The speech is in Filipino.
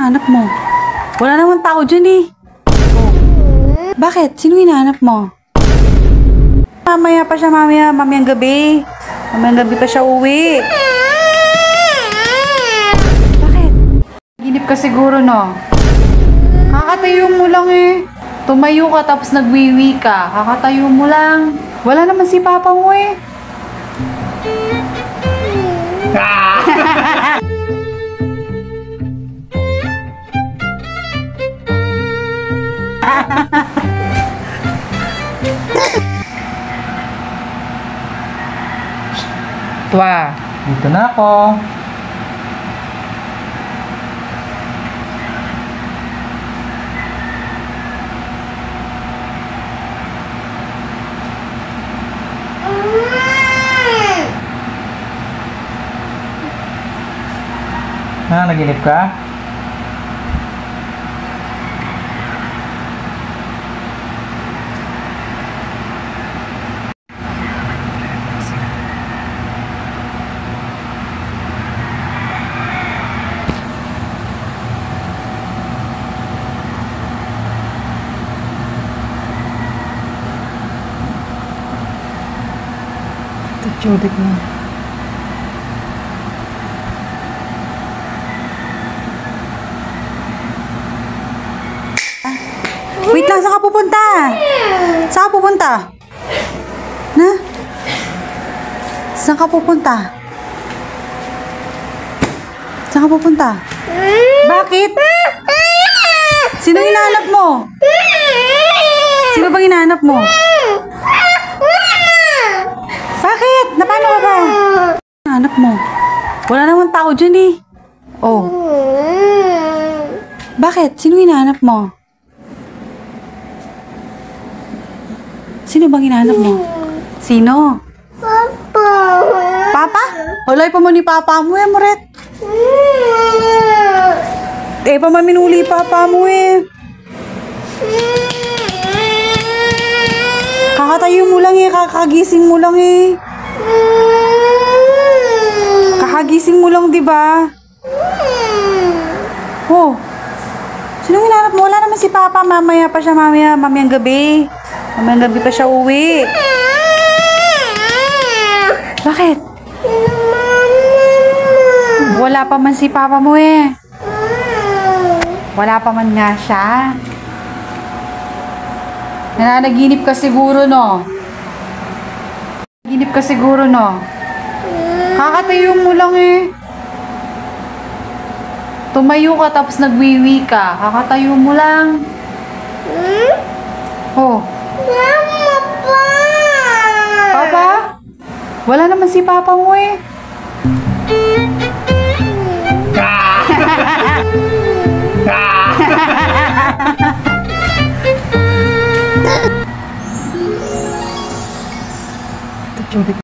Hanap mo. Wala naman tao dyan eh. Oh. Bakit? Sino hinahanap mo? Mamaya pa siya, mamayang gabi. Mamayang gabi pa siya uwi. Bakit? Ginip ka siguro, no? Kakatayo mo lang eh. Tumayo ka tapos nagwiwi ka. Kakatayo mo lang. Wala naman si papa mo eh. Twa, dito na ako. Naginip ka? Jodik na. Wait lang, saan ka pupunta? Saan ka pupunta? Na? Saan ka pupunta? Saan ka pupunta? Bakit? Sino hinahanap mo? Sino bang hinahanap mo? Bakit? Napano ka ba? Hinahanap mo. Wala naman tao dyan eh. Oh. Bakit? Sino hinahanap mo? Sino bang hinahanap mo? Sino? Papa. Papa? Walay pa mo ni papa mo eh, Moret. Eh, pa maminuli papa mo eh. Kakatayo mo lang eh, kakagising mo lang eh. Kakagising mo lang, di ba? Oh. Sino hinahanap mo? Wala naman si papa, mamaya pa siya, mamayang gabi. Mamayang gabi pa siya uwi. Bakit? Wala pa man si papa mo eh. Wala pa man nga siya. Nananaginip ka siguro, no? Naginip ka siguro, no? Kakatayo mo lang eh. Tumayo ka tapos nagwiwi ka. Kakatayo mo lang. Oh. Mama pa. Papa? Wala naman si papa mo eh.